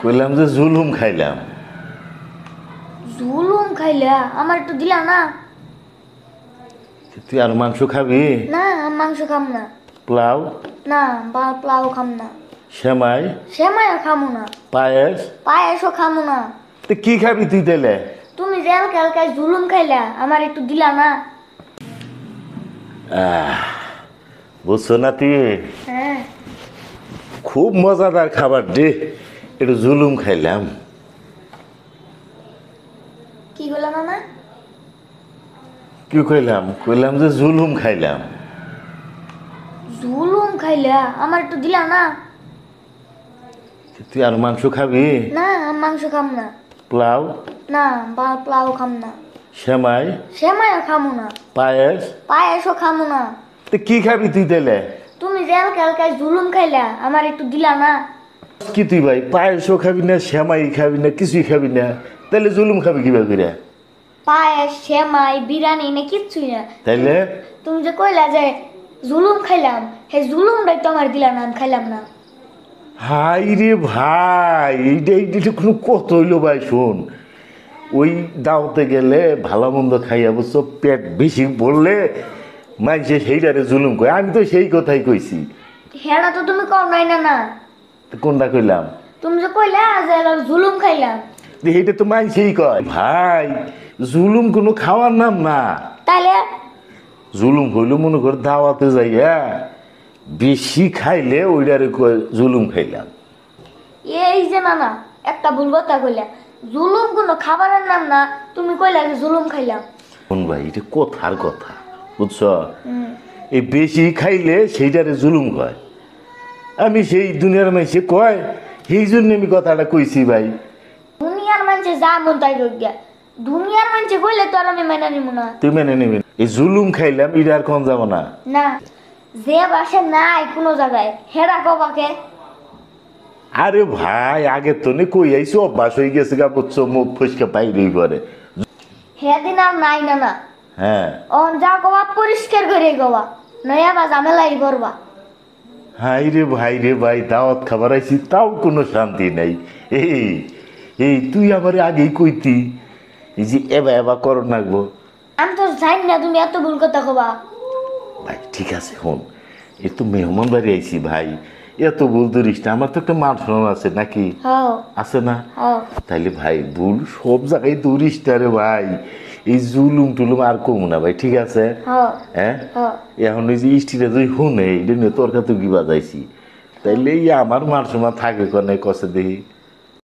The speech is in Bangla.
কইলাম যে জুলুম খাইলাম। জুলুম খাইলা আমার একটু দিলা না। তুই আর মাংস খাবি? না মাংস খাম না। পোলাও? না পোলাও খাম না। সেমাই? সেমাইও খামু না। পায়েস? পায়েসও খামু না। তো কি খাবি তুই তাইলে? তুমি যে হালকা জুলুম খাইলা আমার একটু দিলা না। বুঝছো না তুই? হ্যাঁ খুব মজাদার খাবার রে, একটু জুলুম খাইলাম। কি বললাম না? কি কইলাম? কইলাম যে জুলুম খাইলাম। জুলুম খাইলা আমার একটু দিলা না। তুই আর মাংস খাবি? না মাংস খাম না। পোলাও? না পোলাও খাম না। সেমাই? সেমাইও খামু না। পায়েস? পায়েসও খামু না। তো কি খাবি তুই তাইলে? তুমি যে হালকা জুলুম খাইলা আমার একটু দিলা না। কি তুই ভাই পায়েসও খাবি না, সেমাই খাবি না, কিছুই খাবি না, তাহলে জুলুম খাবি কিভাবে করে? পায়েস সেমাই বিরিয়ানি না কিচ্ছুই না। তাইলে তুমি যে কইলা যে জুলুম খাইলাম, হে জুলুমটাই তো আমার দিলা না, আমি খাইলাম না। হাই রে ভাই, এইটা কোনো কত হইলো ভাই? শোন, ওই দাওতে গেলে ভালো মন্দ খাইয়া বুঝছো, পেট বেশি পড়লে মানুষে সেইটারে জুলুম কয়। আমি তো সেই কথাই কইছি। হেরা তো তুমি কও নাই না। তো কোনটা কইলাম? তুমি যে কইলা যে জুলুম খাইলাম। এইটা তো মানুষেই কয় ভাই, জুলুম কোনো খাওয়ার নাম না। তাইলে জুলুম হইলো মনে কর দাওয়াতে যাইয়া বেশি খাইলে ওইটারে কয় জুলুম খাইলাম। এই যে না একটা ভুল কথা কইলা, জুলুম কোনো খাবারের নাম না, তুমি কইলা যে জুলুম খাইলাম। শোন ভাই, এটা কথার কথা বুঝছ, এই বেশি খাইলে সেইটারে জুলুম কয়। আমি সেই দুনিয়ার মানুষে কয়, সেই জন্য আমি কথাটা কইছি ভাই। দুনিয়ার মানুষে যা মন তাই কইয়া, দুনিয়ার মানুষে কইলে তো আর আমি মেনে নিব না। তুই মেনে নিবি? এই জুলুম খাইলাম এটা আর কোন যাবো না। না যে বাসে নাই কোনো জায়গায় হেরা কবাকে। আরে ভাই, আগে তো নে কই আইসো, অভ্যাস হয়ে গেছে গা বুঝছো, মুখ ফসকে বাইরেই করে। হেদিন আর নাই না। হ্যাঁ অন যা কবা পরিষ্কার করে কবা, নয়া বা ঝামেলাই করবা। হাই রে ভাই রে ভাই, দাওয়াত খাবার আইছি তাও কোনো শান্তি নাই। এই এই তুই আবার আগেই কইতি এই যে এবা এবা করো নাকবো। আমি তো জানি না তুমি এত ভুল কথা কবা। ভাই ঠিক আছে, হন, এই তো মেহমান বাড়ি আইছি ভাই, এত ভুল ধরিস না। আমার তো একটা মান সম্মান আছে নাকি? হ্যাঁ আছে না? হ্যাঁ তাইলে ভাই ভুল সব জায়গায় ধরিস না রে ভাই। এই জুলুম টুলুম আর কমু না ভাই, ঠিক আছে? হ্যাঁ হ্যাঁ হ্যাঁ এখন ওই যে স্ত্রীরা যদি শুনে এটা নিয়ে তোর কাছে কি বাজাইছি, তাইলে আমার মান সম্মান থাকে কনে কষে দেখি।